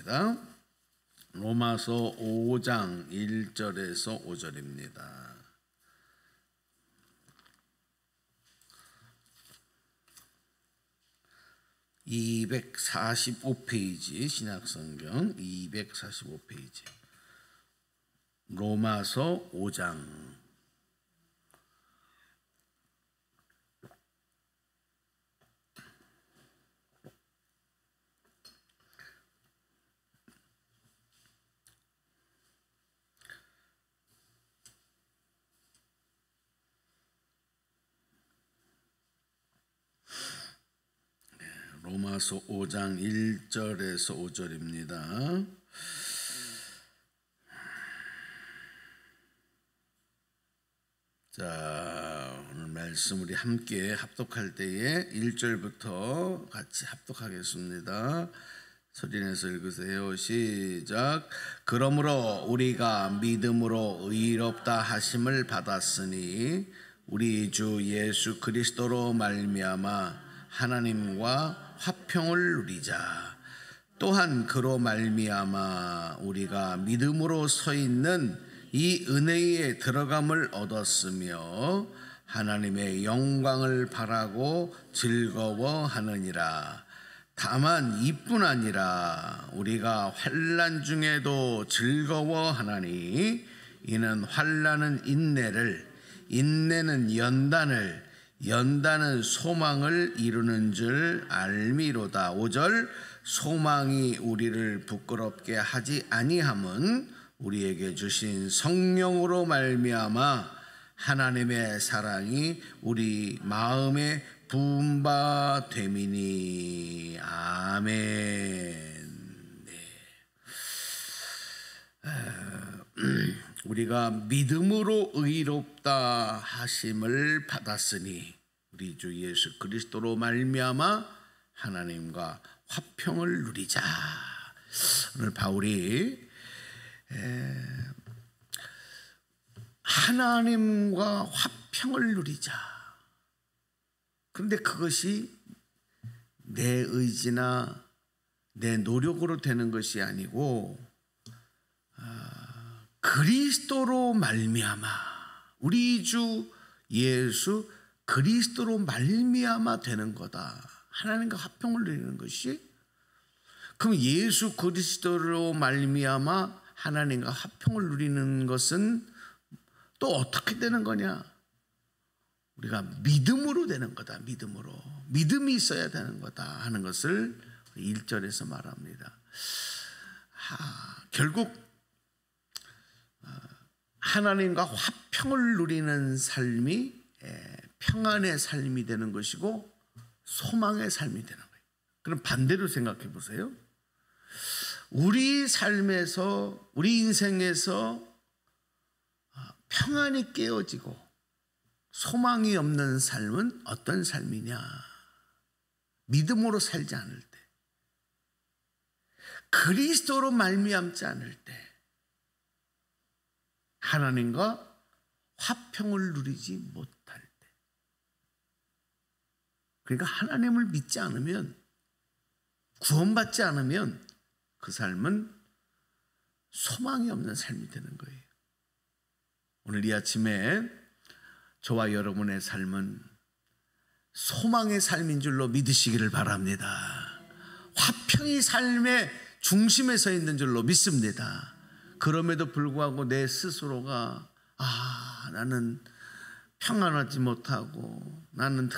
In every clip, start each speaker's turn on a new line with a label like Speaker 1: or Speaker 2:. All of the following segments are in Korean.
Speaker 1: 하겠습니다. 로마서 5장 1절에서 5절입니다. (245페이지) 신약성경 245페이지 로마서 5장 로마서 5장 1절에서 5절입니다. 자, 오늘 말씀 우리 함께 합독할 때에 1절부터 같이 합독하겠습니다. 소리내서 읽으세요. 시작. 그러므로 우리가 믿음으로 의롭다 하심을 받았으니 우리 주 예수 그리스도로 말미암아 하나님과 화평을 누리자. 또한 그로 말미암아 우리가 믿음으로 서 있는 이 은혜에 들어감을 얻었으며 하나님의 영광을 바라고 즐거워하느니라. 다만 이뿐 아니라 우리가 환난 중에도 즐거워하나니 이는 환난은 인내를, 인내는 연단을, 연단은 소망을 이루는 줄 알미로다. 5절. 소망이 우리를 부끄럽게 하지 아니함은 우리에게 주신 성령으로 말미암아 하나님의 사랑이 우리 마음에 부은 바 됨이니. 아멘. 우리가 믿음으로 의롭다 하심을 받았으니 우리 주 예수 그리스도로 말미암아 하나님과 화평을 누리자. 오늘 바울이 하나님과 화평을 누리자. 그런데 그것이 내 의지나 내 노력으로 되는 것이 아니고 그리스도로 말미암아, 우리 주 예수 그리스도로 말미암아 되는 거다. 하나님과 화평을 누리는 것이. 그럼 예수 그리스도로 말미암아 하나님과 화평을 누리는 것은 또 어떻게 되는 거냐? 우리가 믿음으로 되는 거다. 믿음으로. 믿음이 있어야 되는 거다 하는 것을 1절에서 말합니다. 결국 하나님과 화평을 누리는 삶이 평안의 삶이 되는 것이고 소망의 삶이 되는 거예요. 그럼 반대로 생각해 보세요. 우리 삶에서, 우리 인생에서 평안이 깨어지고 소망이 없는 삶은 어떤 삶이냐? 믿음으로 살지 않을 때, 그리스도로 말미암지 않을 때, 하나님과 화평을 누리지 못할 때. 그러니까 하나님을 믿지 않으면, 구원받지 않으면 그 삶은 소망이 없는 삶이 되는 거예요. 오늘 이 아침에 저와 여러분의 삶은 소망의 삶인 줄로 믿으시기를 바랍니다. 화평이 삶의 중심에 서 있는 줄로 믿습니다. 그럼에도 불구하고 내 스스로가 나는 평안하지 못하고 나는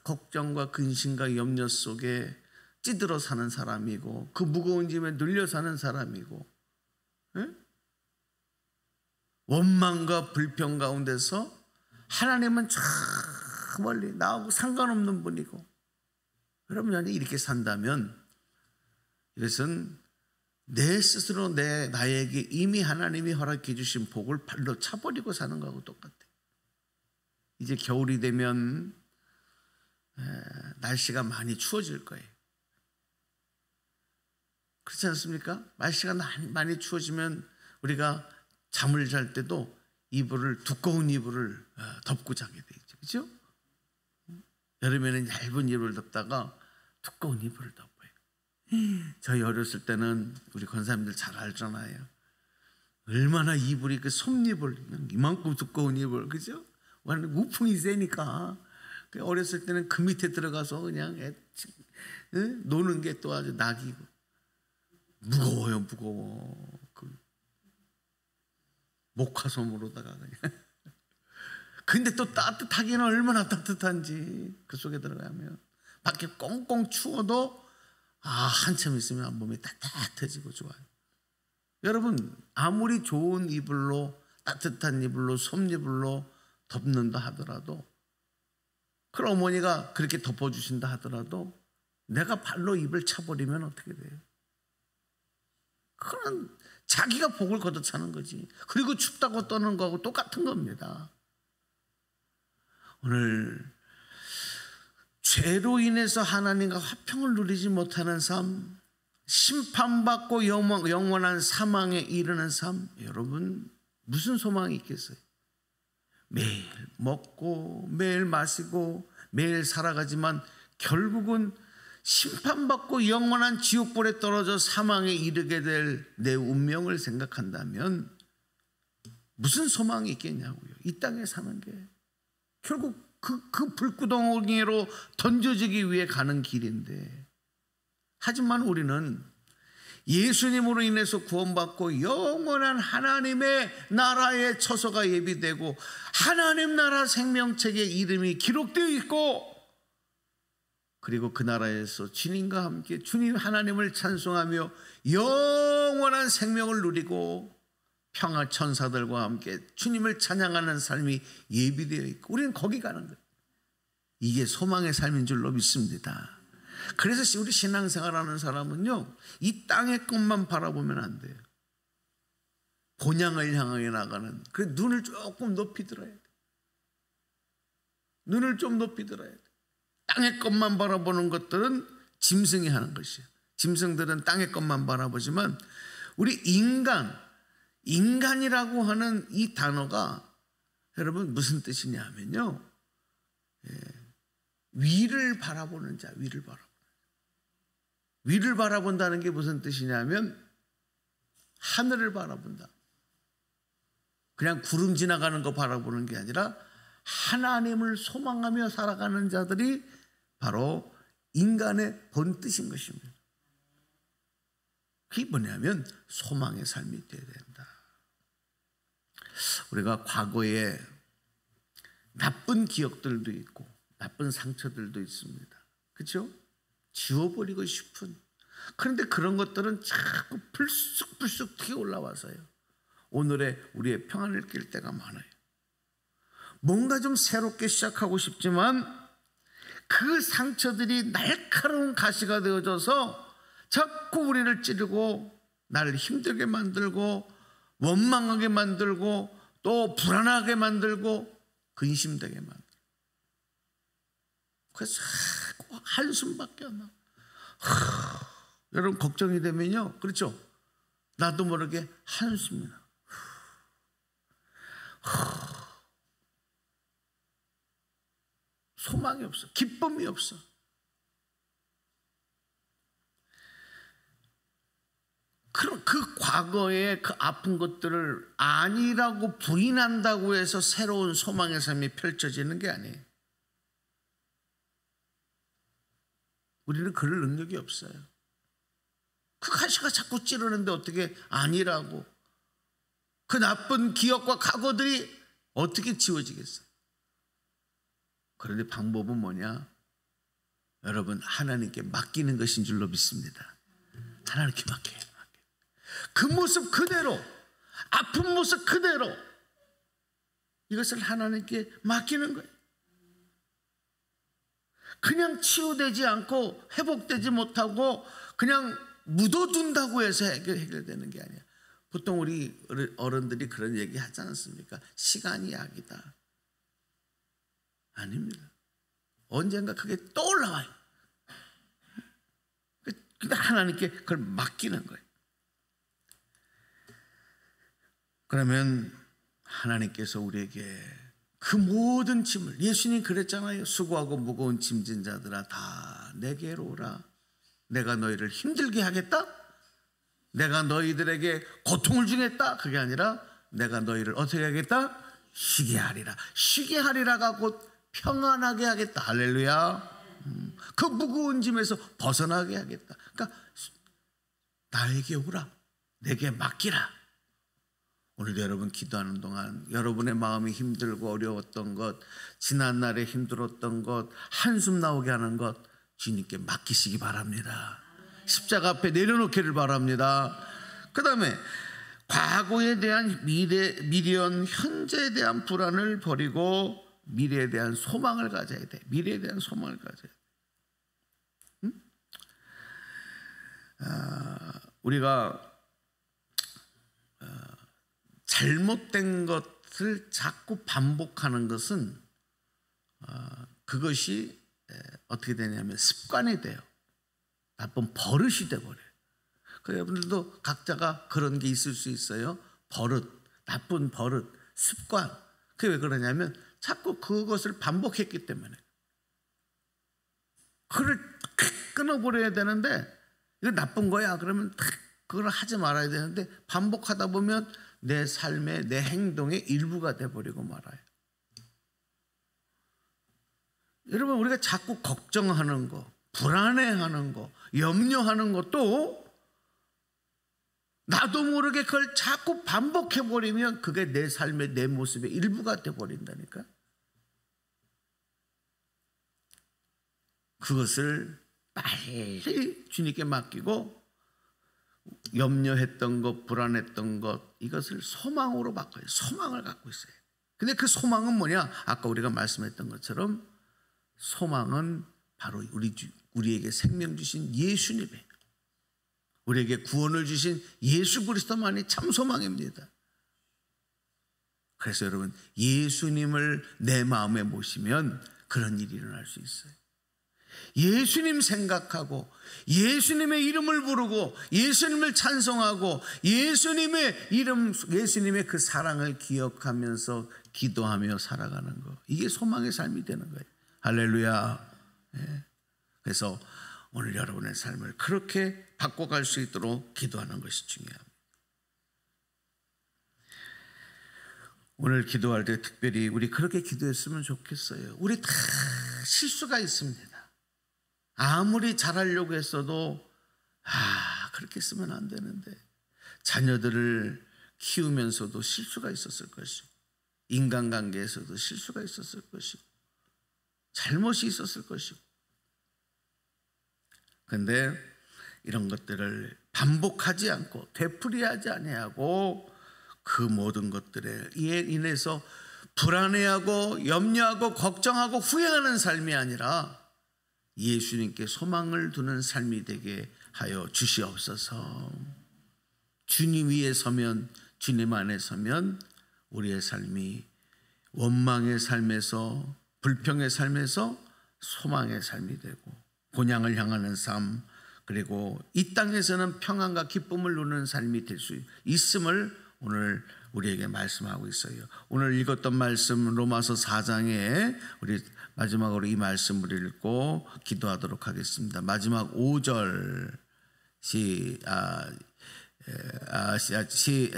Speaker 1: 걱정과 근심과 염려 속에 찌들어 사는 사람이고 그 무거운 짐에 눌려 사는 사람이고 원망과 불평 가운데서 하나님은 저 멀리 나하고 상관없는 분이고, 여러분 이렇게 산다면 이것은 내 스스로 나에게 이미 하나님이 허락해 주신 복을 발로 차버리고 사는 거하고 똑같아요. 이제 겨울이 되면 날씨가 많이 추워질 거예요. 그렇지 않습니까? 날씨가 많이 추워지면 우리가 잠을 잘 때도 두꺼운 이불을 덮고 자게 되죠. 그렇죠? 여름에는 얇은 이불을 덮다가 두꺼운 이불을 덮어요. 저희 어렸을 때는 우리 권사님들 잘 알잖아요. 얼마나 이불이 그 솜이불 이만큼 두꺼운 이불, 그죠? 완전 우풍이 세니까 어렸을 때는 그 밑에 들어가서 그냥 노는 게 또 아주 낙이고 무거워요, 무거워. 그 목화솜으로다가 그냥. 근데 또 따뜻하기는 얼마나 따뜻한지 그 속에 들어가면 밖에 꽁꽁 추워도 한참 있으면 몸이 따뜻해지고 좋아요. 여러분 아무리 좋은 이불로 따뜻한 이불로 솜이불로 덮는다 하더라도 그 어머니가 그렇게 덮어주신다 하더라도 내가 발로 입을 차버리면 어떻게 돼요? 그건 자기가 복을 걷어차는 거지. 그리고 춥다고 떠는 거하고 똑같은 겁니다. 오늘 죄로 인해서 하나님과 화평을 누리지 못하는 삶, 심판받고 영원한 사망에 이르는 삶, 여러분 무슨 소망이 있겠어요? 매일 먹고 매일 마시고 매일 살아가지만 결국은 심판받고 영원한 지옥불에 떨어져 사망에 이르게 될 내 운명을 생각한다면 무슨 소망이 있겠냐고요. 이 땅에 사는 게 결국 그 불구덩이로 던져지기 위해 가는 길인데, 하지만 우리는 예수님으로 인해서 구원받고 영원한 하나님의 나라의 처소가 예비되고 하나님 나라 생명책에 이름이 기록되어 있고, 그리고 그 나라에서 주님과 함께 주님 하나님을 찬송하며 영원한 생명을 누리고 평화 천사들과 함께 주님을 찬양하는 삶이 예비되어 있고 우리는 거기 가는 거예요. 이게 소망의 삶인 줄로 믿습니다. 그래서 우리 신앙생활하는 사람은요, 이 땅의 것만 바라보면 안 돼요. 본향을 향하여 나가는, 그 눈을 조금 높이 들어야 돼. 눈을 좀 높이 들어야 돼. 땅의 것만 바라보는 것들은 짐승이 하는 것이에요. 짐승들은 땅의 것만 바라보지만 우리 인간이라고 하는 이 단어가 여러분 무슨 뜻이냐 하면요, 위를 바라보는 자, 위를 바라본다는 게 무슨 뜻이냐면 하늘을 바라본다. 그냥 구름 지나가는 거 바라보는 게 아니라 하나님을 소망하며 살아가는 자들이 바로 인간의 본뜻인 것입니다. 그게 뭐냐면 소망의 삶이 되어야 된다. 우리가 과거에 나쁜 기억들도 있고 나쁜 상처들도 있습니다. 그렇죠? 지워버리고 싶은, 그런데 그런 것들은 자꾸 불쑥불쑥 튀어 올라와서요, 오늘의 우리의 평안을 깰 때가 많아요. 뭔가 좀 새롭게 시작하고 싶지만 그 상처들이 날카로운 가시가 되어져서 자꾸 우리를 찌르고 나를 힘들게 만들고 원망하게 만들고 또 불안하게 만들고 근심되게 만들고, 그래서 자꾸 한숨밖에 안 나. 여러분 걱정이 되면요, 그렇죠? 나도 모르게 한숨이 나. 소망이 없어. 기쁨이 없어. 그럼 그 과거의 그 아픈 것들을 아니라고 부인한다고 해서 새로운 소망의 삶이 펼쳐지는 게 아니에요. 우리는 그럴 능력이 없어요. 그 가시가 자꾸 찌르는데 어떻게 아니라고, 그 나쁜 기억과 과거들이 어떻게 지워지겠어요? 그런데 방법은 뭐냐? 여러분 하나님께 맡기는 것인 줄로 믿습니다. 하나님께 맡겨요. 그 모습 그대로, 아픈 모습 그대로 이것을 하나님께 맡기는 거예요. 그냥 치유되지 않고 회복되지 못하고 그냥 묻어둔다고 해서 해결되는 게 아니야. 보통 우리 어른들이 그런 얘기 하지 않습니까? 시간이 약이다. 아닙니다. 언젠가 그게 떠올라와요. 근데 하나님께 그걸 맡기는 거예요. 그러면 하나님께서 우리에게 그 모든 짐을, 예수님 그랬잖아요. 수고하고 무거운 짐진 자들아 다 내게로 오라. 내가 너희를 힘들게 하겠다? 내가 너희들에게 고통을 주겠다? 그게 아니라 내가 너희를 어떻게 하겠다? 쉬게 하리라. 쉬게 하리라가 곧 평안하게 하겠다. 할렐루야. 그 무거운 짐에서 벗어나게 하겠다. 그러니까 나에게 오라. 내게 맡기라. 오늘도 여러분 기도하는 동안 여러분의 마음이 힘들고 어려웠던 것, 지난날에 힘들었던 것, 한숨 나오게 하는 것 주님께 맡기시기 바랍니다. 십자가 앞에 내려놓기를 바랍니다. 그 다음에 과거에 대한 미련, 현재에 대한 불안을 버리고 미래에 대한 소망을 가져야 돼. 미래에 대한 소망을 가져야 돼. 우리가 잘못된 것을 자꾸 반복하는 것은 그것이 어떻게 되냐면 습관이 돼요. 나쁜 버릇이 돼버려요. 그래서 여러분들도 각자가 그런 게 있을 수 있어요. 버릇, 나쁜 버릇, 습관. 그게 왜 그러냐면 자꾸 그것을 반복했기 때문에. 그걸 끊어버려야 되는데 이거 나쁜 거야 그러면 그걸 하지 말아야 되는데 반복하다 보면 내 삶의, 내 행동의 일부가 돼버리고 말아요. 여러분, 우리가 자꾸 걱정하는 거, 불안해하는 거, 염려하는 것도 나도 모르게 그걸 자꾸 반복해버리면 그게 내 삶의, 내 모습의 일부가 돼버린다니까. 그것을 빨리 주님께 맡기고 염려했던 것, 불안했던 것, 이것을 소망으로 바꿔요. 소망을 갖고 있어요. 근데 그 소망은 뭐냐? 아까 우리가 말씀했던 것처럼 소망은 바로 우리에게 생명 주신 예수님의, 우리에게 구원을 주신 예수 그리스도만이 참 소망입니다. 그래서 여러분, 예수님을 내 마음에 모시면 그런 일이 일어날 수 있어요. 예수님 생각하고 예수님의 이름을 부르고 예수님을 찬송하고 예수님의 이름, 예수님의 그 사랑을 기억하면서 기도하며 살아가는 거, 이게 소망의 삶이 되는 거예요. 할렐루야. 네. 그래서 오늘 여러분의 삶을 그렇게 바꿔갈 수 있도록 기도하는 것이 중요합니다. 오늘 기도할 때 특별히 우리 그렇게 기도했으면 좋겠어요. 우리 다 실수가 있습니다. 아무리 잘하려고 했어도 그렇게 쓰면 안 되는데, 자녀들을 키우면서도 실수가 있었을 것이고 인간관계에서도 실수가 있었을 것이고 잘못이 있었을 것이고, 그런데 이런 것들을 반복하지 않고 되풀이하지 아니하고 그 모든 것들에 인해서 불안해하고 염려하고 걱정하고 후회하는 삶이 아니라 예수님께 소망을 두는 삶이 되게 하여 주시옵소서. 주님 위에 서면, 주님 안에 서면 우리의 삶이 원망의 삶에서, 불평의 삶에서 소망의 삶이 되고 본향을 향하는 삶, 그리고 이 땅에서는 평안과 기쁨을 누리는 삶이 될 수 있음을 오늘 우리에게 말씀하고 있어요. 오늘 읽었던 말씀 로마서 4장에 우리 마지막으로 이 말씀을 읽고 기도하도록 하겠습니다. 마지막 5절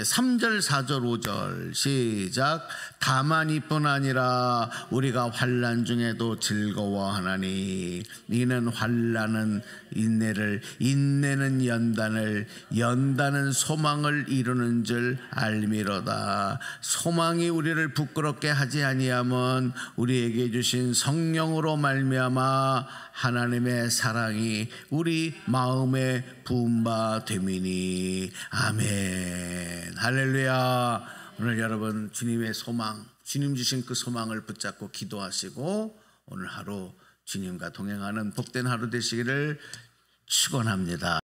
Speaker 1: 3절 4절 5절 시작. 다만 이뿐 아니라 우리가 환난 중에도 즐거워하나니 이는 환난은 인내를, 인내는 연단을, 연단은 소망을 이루는 줄 알미로다. 소망이 우리를 부끄럽게 하지 아니함은 우리에게 주신 성령으로 말미암아 하나님의 사랑이 우리 마음에 부은 바 됨이니. 아멘. 할렐루야. 오늘 여러분 주님의 소망, 주님 주신 그 소망을 붙잡고 기도하시고 오늘 하루 주님과 동행하는 복된 하루 되시기를 축원합니다.